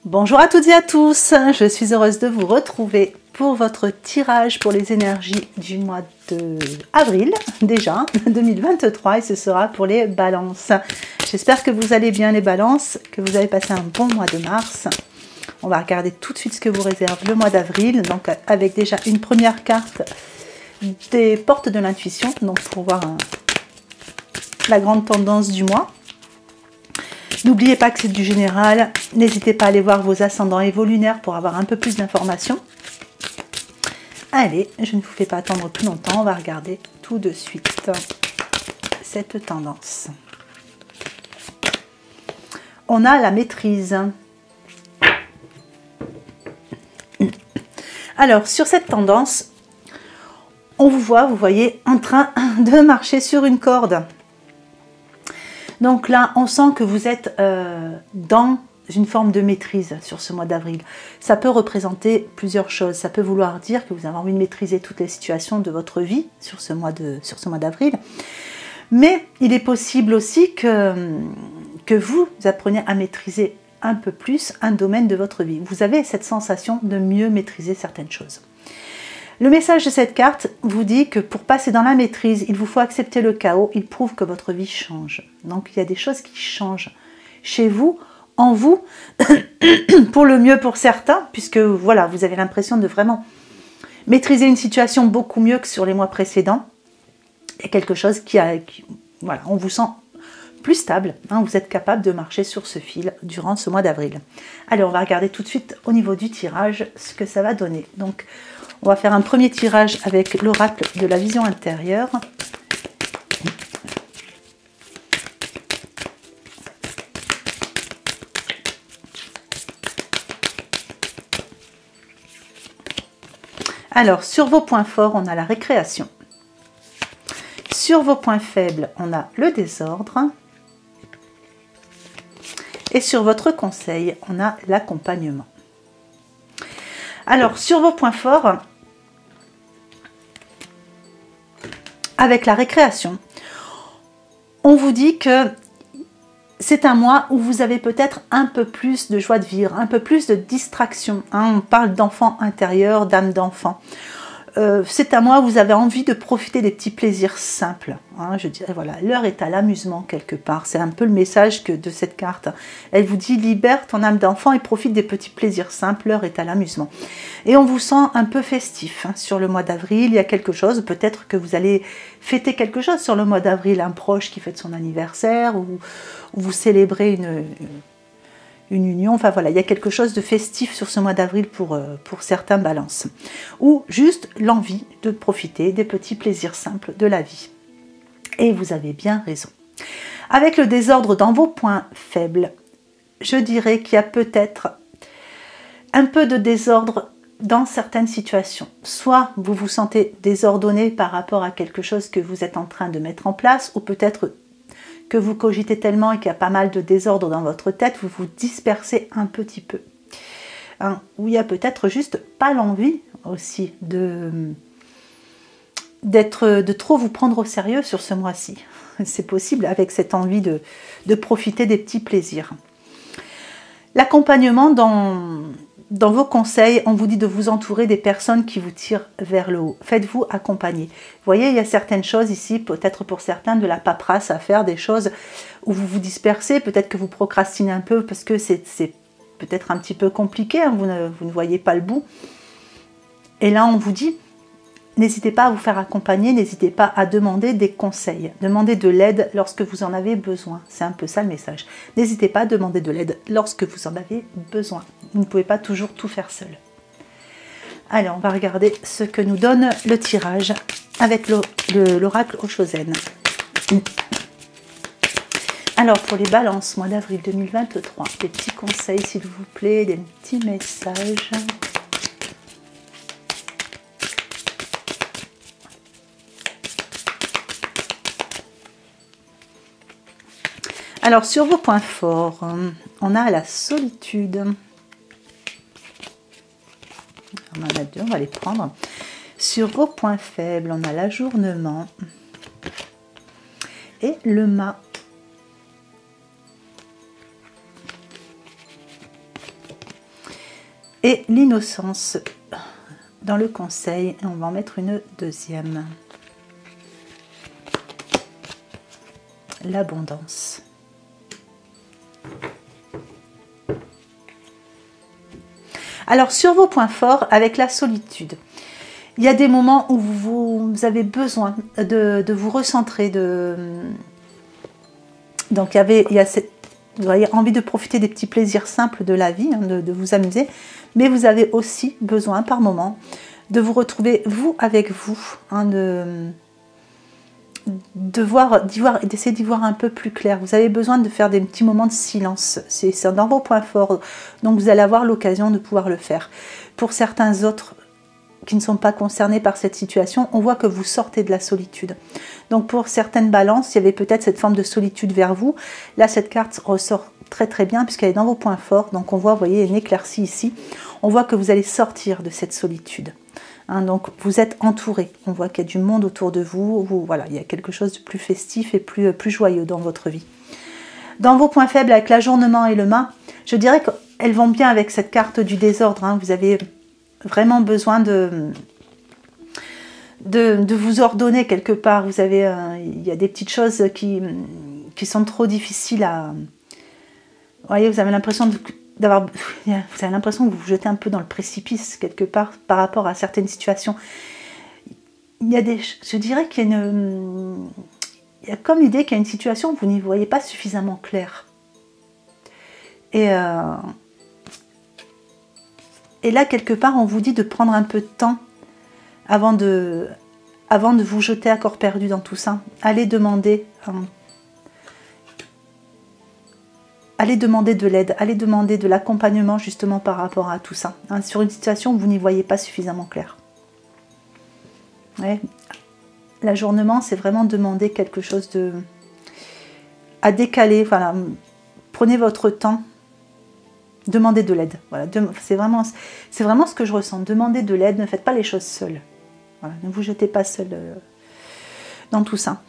Bonjour à toutes et à tous, je suis heureuse de vous retrouver pour votre tirage pour les énergies du mois de avril, déjà 2023, et ce sera pour les balances. J'espère que vous allez bien les balances, que vous avez passé un bon mois de mars. On va regarder tout de suite ce que vous réserve le mois d'avril, donc avec déjà une première carte des portes de l'intuition, donc pour voir la grande tendance du mois. N'oubliez pas que c'est du général, n'hésitez pas à aller voir vos ascendants et vos lunaires pour avoir un peu plus d'informations. Allez, je ne vous fais pas attendre plus longtemps, on va regarder tout de suite cette tendance. On a la maîtrise. Alors, sur cette tendance, on vous voit, vous voyez, en train de marcher sur une corde. Donc là, on sent que vous êtes dans une forme de maîtrise sur ce mois d'avril. Ça peut représenter plusieurs choses. Ça peut vouloir dire que vous avez envie de maîtriser toutes les situations de votre vie sur ce mois d'avril. Mais il est possible aussi que vous appreniez à maîtriser un peu plus un domaine de votre vie. Vous avez cette sensation de mieux maîtriser certaines choses. Le message de cette carte vous dit que pour passer dans la maîtrise, il vous faut accepter le chaos. Il prouve que votre vie change. Donc il y a des choses qui changent chez vous, en vous, pour le mieux pour certains, puisque voilà, vous avez l'impression de vraiment maîtriser une situation beaucoup mieux que sur les mois précédents. Et quelque chose voilà, on vous sent plus stable. Hein, vous êtes capable de marcher sur ce fil durant ce mois d'avril. Allez, on va regarder tout de suite au niveau du tirage ce que ça va donner. Donc, on va faire un premier tirage avec l'oracle de la vision intérieure. Alors, sur vos points forts, on a la récréation. Sur vos points faibles, on a le désordre. Et sur votre conseil, on a l'accompagnement. Alors, sur vos points forts, avec la récréation, on vous dit que c'est un mois où vous avez peut-être un peu plus de joie de vivre, un peu plus de distraction. Hein, on parle d'enfant intérieur, d'âme d'enfant. C'est un mois où vous avez envie de profiter des petits plaisirs simples. Hein, je dirais, voilà, l'heure est à l'amusement quelque part. C'est un peu le message de cette carte. Elle vous dit, libère ton âme d'enfant et profite des petits plaisirs simples. L'heure est à l'amusement. Et on vous sent un peu festif. Hein, sur le mois d'avril, il y a quelque chose. Peut-être que vous allez fêter quelque chose sur le mois d'avril. Un proche qui fête son anniversaire ou vous célébrez une union, enfin voilà, il y a quelque chose de festif sur ce mois d'avril pour certains balances. Ou juste l'envie de profiter des petits plaisirs simples de la vie. Et vous avez bien raison. Avec le désordre dans vos points faibles, je dirais qu'il y a peut-être un peu de désordre dans certaines situations. Soit vous vous sentez désordonné par rapport à quelque chose que vous êtes en train de mettre en place, ou peut-être que vous cogitez tellement et qu'il y a pas mal de désordre dans votre tête, vous vous dispersez un petit peu. Hein, où il y a peut-être juste pas l'envie aussi de trop vous prendre au sérieux sur ce mois-ci. C'est possible avec cette envie de profiter des petits plaisirs. L'accompagnement dans vos conseils, on vous dit de vous entourer des personnes qui vous tirent vers le haut. Faites-vous accompagner. Vous voyez, il y a certaines choses ici, peut-être pour certains, de la paperasse à faire, des choses où vous vous dispersez, peut-être que vous procrastinez un peu parce que c'est peut-être un petit peu compliqué, hein, vous ne voyez pas le bout. Et là, on vous dit, n'hésitez pas à vous faire accompagner, n'hésitez pas à demander des conseils, demandez de l'aide lorsque vous en avez besoin. C'est un peu ça le message. N'hésitez pas à demander de l'aide lorsque vous en avez besoin. Vous ne pouvez pas toujours tout faire seul. Allez, on va regarder ce que nous donne le tirage avec l'oracle Oshozen. Alors, pour les balances, mois d'avril 2023, des petits conseils s'il vous plaît, des petits messages. Alors, sur vos points forts, on a la solitude. On en a deux, on va les prendre. Sur vos points faibles, on a l'ajournement et le mât. et l'innocence dans le conseil. Et on va en mettre une deuxième. L'abondance. Alors, sur vos points forts, avec la solitude, il y a des moments où vous avez besoin de vous recentrer. Donc, il y a vous avez envie de profiter des petits plaisirs simples de la vie, hein, de vous amuser. Mais vous avez aussi besoin, par moment, de vous retrouver, vous, avec vous. Hein, d'essayer d'y voir un peu plus clair. Vous avez besoin de faire des petits moments de silence. C'est dans vos points forts. Donc vous allez avoir l'occasion de pouvoir le faire. Pour certains autres qui ne sont pas concernés par cette situation, on voit que vous sortez de la solitude. Donc pour certaines balances, il y avait peut-être cette forme de solitude vers vous. Là, cette carte ressort très très bien puisqu'elle est dans vos points forts. Donc on voit, vous voyez, une éclaircie ici. On voit que vous allez sortir de cette solitude. Hein, donc vous êtes entouré, on voit qu'il y a du monde autour de vous, voilà, il y a quelque chose de plus festif et plus joyeux dans votre vie. Dans vos points faibles avec l'ajournement et le mât, je dirais qu'elles vont bien avec cette carte du désordre. Hein, vous avez vraiment besoin de vous ordonner quelque part. Vous avez, il y a des petites choses qui sont trop difficiles à... Vous voyez, vous avez l'impression vous avez l'impression que vous vous jetez un peu dans le précipice quelque part par rapport à certaines situations. Il y a je dirais qu'il y a il y a comme l'idée qu'il y a une situation où vous n'y voyez pas suffisamment clair. Et là, quelque part, on vous dit de prendre un peu de temps avant de vous jeter à corps perdu dans tout ça. Allez demander de l'aide, allez demander de l'accompagnement justement par rapport à tout ça, hein, sur une situation où vous n'y voyez pas suffisamment clair. Ouais. L'ajournement, c'est vraiment demander quelque chose à décaler. Voilà. Prenez votre temps, demandez de l'aide. Voilà. C'est vraiment ce que je ressens. Demandez de l'aide, ne faites pas les choses seuls. Voilà. Ne vous jetez pas seul dans tout ça.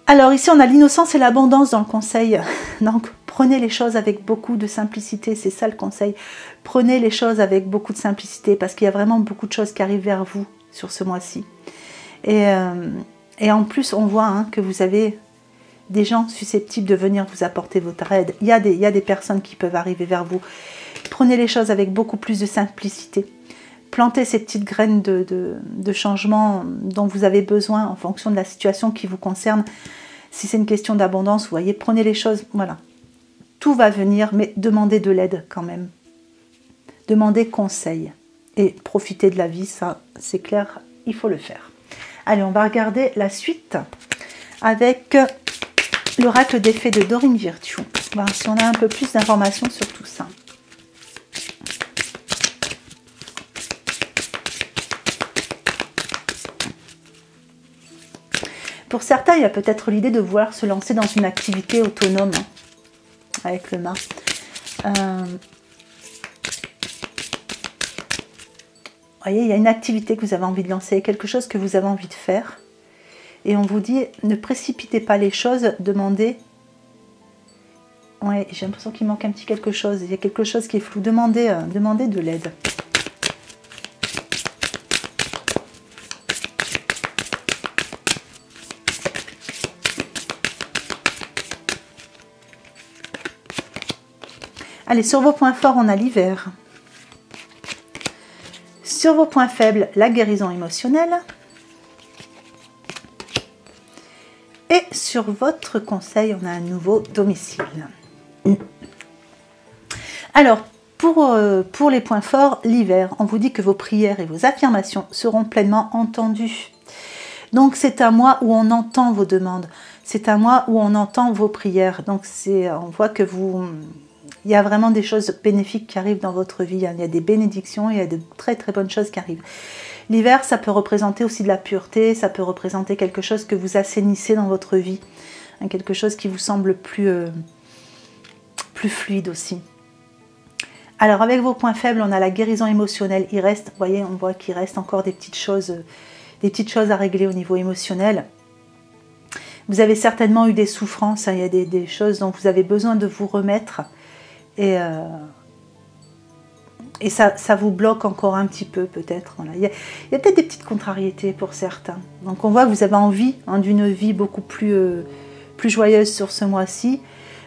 Alors ici, on a l'innocence et l'abondance dans le conseil. Donc, prenez les choses avec beaucoup de simplicité. C'est ça le conseil. Prenez les choses avec beaucoup de simplicité parce qu'il y a vraiment beaucoup de choses qui arrivent vers vous sur ce mois-ci. Et en plus, on voit que vous avez des gens susceptibles de venir vous apporter votre aide. Il y a des personnes qui peuvent arriver vers vous. Prenez les choses avec beaucoup plus de simplicité. Plantez ces petites graines de changement dont vous avez besoin en fonction de la situation qui vous concerne. Si c'est une question d'abondance, vous voyez, prenez les choses, voilà. Tout va venir, mais demandez de l'aide quand même. Demandez conseil. Et profitez de la vie, ça, c'est clair, il faut le faire. Allez, on va regarder la suite avec l'oracle des fées de Dorine Virtue. Voir si on a un peu plus d'informations sur tout ça. Pour certains, il y a peut-être l'idée de vouloir se lancer dans une activité autonome avec le mât. Vous voyez, il y a une activité que vous avez envie de lancer, quelque chose que vous avez envie de faire. Et on vous dit, ne précipitez pas les choses, demandez. Ouais, j'ai l'impression qu'il manque un petit quelque chose. Il y a quelque chose qui est flou. Demandez de l'aide. Allez, sur vos points forts, on a l'hiver. Sur vos points faibles, la guérison émotionnelle. Et sur votre conseil, on a un nouveau domicile. Alors, pour les points forts, l'hiver, on vous dit que vos prières et vos affirmations seront pleinement entendues. Donc, c'est un mois où on entend vos demandes. C'est un mois où on entend vos prières. Donc, on voit que il y a vraiment des choses bénéfiques qui arrivent dans votre vie. Il y a des bénédictions, il y a de très très bonnes choses qui arrivent. L'hiver, ça peut représenter aussi de la pureté, ça peut représenter quelque chose que vous assainissez dans votre vie. Quelque chose qui vous semble plus fluide aussi. Alors avec vos points faibles, on a la guérison émotionnelle. Il reste, vous voyez, on voit qu'il reste encore des petites choses à régler au niveau émotionnel. Vous avez certainement eu des souffrances, il y a des choses dont vous avez besoin de vous remettre. Et Et ça vous bloque encore un petit peu peut-être. Voilà. Il y a peut-être des petites contrariétés pour certains. Donc on voit que vous avez envie d'une vie beaucoup plus joyeuse sur ce mois-ci.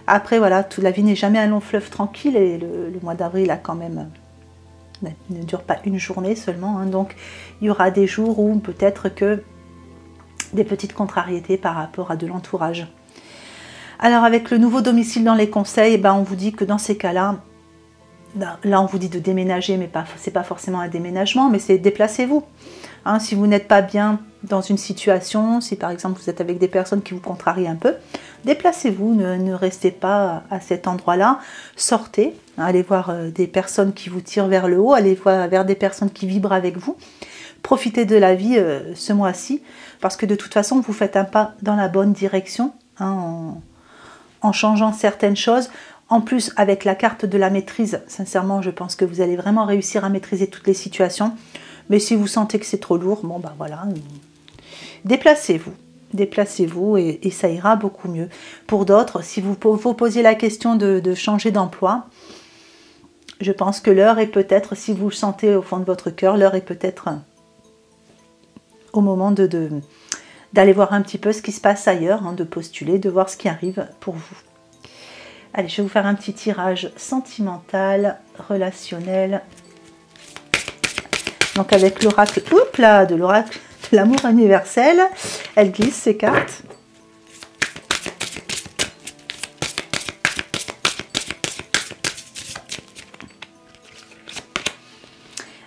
Après voilà, toute la vie n'est jamais un long fleuve tranquille et le mois d'avril a quand même ne dure pas une journée seulement. Hein. Donc il y aura des jours où peut-être que des petites contrariétés par rapport à de l'entourage. Alors avec le nouveau domicile dans les conseils, ben, on vous dit que dans ces cas-là, là on vous dit de déménager, mais c'est pas forcément un déménagement, mais c'est déplacez-vous. Hein, si vous n'êtes pas bien dans une situation, si par exemple vous êtes avec des personnes qui vous contrarient un peu, déplacez-vous, ne restez pas à cet endroit-là, sortez, hein, allez voir des personnes qui vous tirent vers le haut, allez voir vers des personnes qui vibrent avec vous, profitez de la vie ce mois-ci, parce que de toute façon vous faites un pas dans la bonne direction, hein, en changeant certaines choses. En plus, avec la carte de la maîtrise, sincèrement, je pense que vous allez vraiment réussir à maîtriser toutes les situations. Mais si vous sentez que c'est trop lourd, bon ben voilà, déplacez-vous. Déplacez-vous et ça ira beaucoup mieux. Pour d'autres, si vous vous posez la question de changer d'emploi, je pense que l'heure est peut-être, si vous le sentez au fond de votre cœur, l'heure est peut-être au moment d'aller voir un petit peu ce qui se passe ailleurs, hein, de postuler, de voir ce qui arrive pour vous. Allez, je vais vous faire un petit tirage sentimental, relationnel. Donc avec l'oracle, de l'oracle de l'amour universel, elle glisse ces cartes.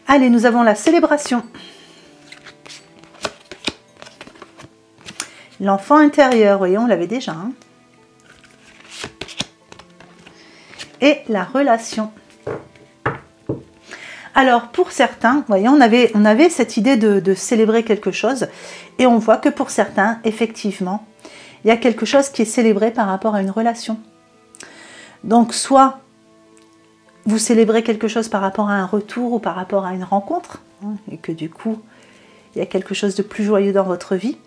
Allez, nous avons la célébration. L'enfant intérieur, voyez, on l'avait déjà. Hein. Et la relation. Alors pour certains, vous voyez, on avait cette idée de célébrer quelque chose et on voit que pour certains, effectivement, il y a quelque chose qui est célébré par rapport à une relation. Donc soit vous célébrez quelque chose par rapport à un retour ou par rapport à une rencontre, hein, et que du coup, il y a quelque chose de plus joyeux dans votre vie.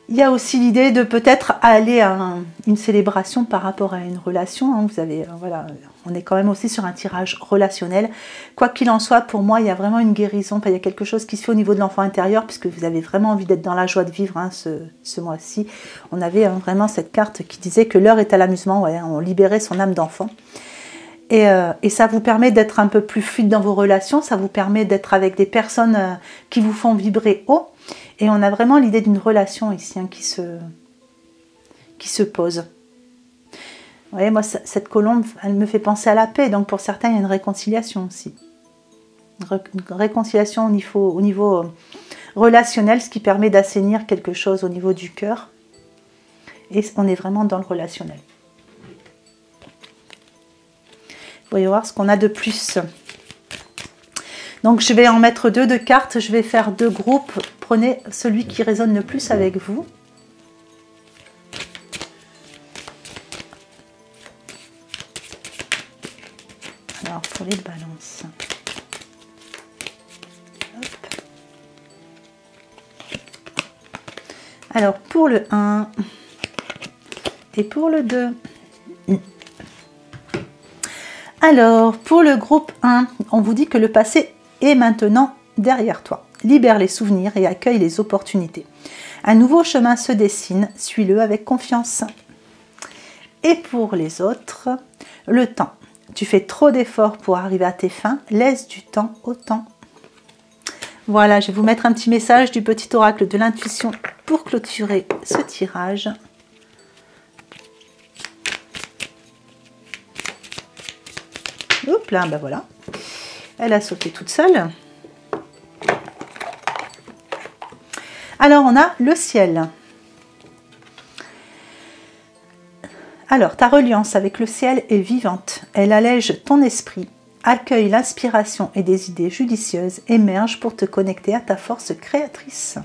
Il y a aussi l'idée de peut-être aller à une célébration par rapport à une relation. Hein. Vous avez, voilà, on est quand même aussi sur un tirage relationnel. Quoi qu'il en soit, pour moi, il y a vraiment une guérison. Il y a quelque chose qui se fait au niveau de l'enfant intérieur, puisque vous avez vraiment envie d'être dans la joie de vivre hein, ce mois-ci. On avait vraiment cette carte qui disait que l'heure est à l'amusement. Ouais, on libérait son âme d'enfant. Et ça vous permet d'être un peu plus fluide dans vos relations. Ça vous permet d'être avec des personnes qui vous font vibrer haut. Et on a vraiment l'idée d'une relation ici hein, qui se pose. Vous voyez, moi, cette colombe, elle me fait penser à la paix. Donc, pour certains, il y a une réconciliation aussi. Une réconciliation au niveau relationnel, ce qui permet d'assainir quelque chose au niveau du cœur. Et on est vraiment dans le relationnel. Vous voyez voir ce qu'on a de plus. Donc, je vais en mettre deux de cartes. Je vais faire deux groupes. Prenez celui qui résonne le plus avec vous. Alors, pour les balances. Hop. Alors, pour le 1 et pour le 2. Alors, pour le groupe 1, on vous dit que le passé est maintenant derrière toi. Libère les souvenirs et accueille les opportunités. Un nouveau chemin se dessine, suis-le avec confiance. Et pour les autres, le temps. Tu fais trop d'efforts pour arriver à tes fins, laisse du temps au temps. Voilà, je vais vous mettre un petit message du petit oracle de l'intuition pour clôturer ce tirage. Hop là, ben voilà. Elle a sauté toute seule. Alors, on a le ciel. Alors, ta reliance avec le ciel est vivante. Elle allège ton esprit, accueille l'inspiration et des idées judicieuses, émerge pour te connecter à ta force créatrice.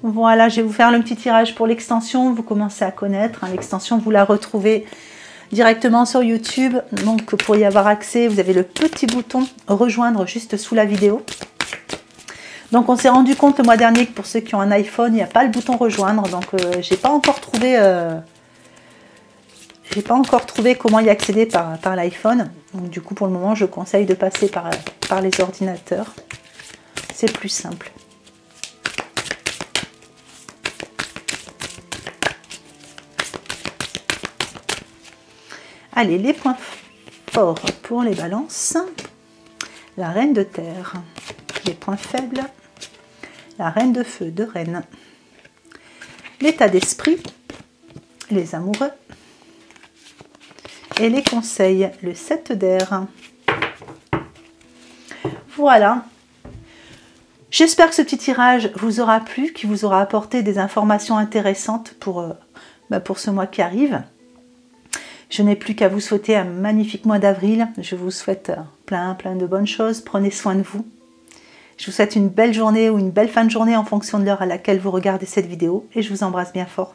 Voilà, je vais vous faire le petit tirage pour l'extension. Vous commencez à connaître. Hein, l'extension, vous la retrouvez directement sur YouTube. Donc, pour y avoir accès, vous avez le petit bouton rejoindre juste sous la vidéo. Donc, on s'est rendu compte le mois dernier que pour ceux qui ont un iPhone, il n'y a pas le bouton rejoindre. Donc, j'ai pas encore trouvé J'ai pas encore trouvé comment y accéder par l'iPhone. Donc du coup, pour le moment, je conseille de passer par les ordinateurs. C'est plus simple. Allez, les points forts pour les balances. La reine de terre. Les points faibles. La reine de feu de Rennes. L'état d'esprit. Les amoureux. Et les conseils. Le 7 d'air. Voilà. J'espère que ce petit tirage vous aura plu, qu'il vous aura apporté des informations intéressantes pour ce mois qui arrive. Je n'ai plus qu'à vous souhaiter un magnifique mois d'avril. Je vous souhaite plein de bonnes choses. Prenez soin de vous. Je vous souhaite une belle journée ou une belle fin de journée en fonction de l'heure à laquelle vous regardez cette vidéo. Et je vous embrasse bien fort.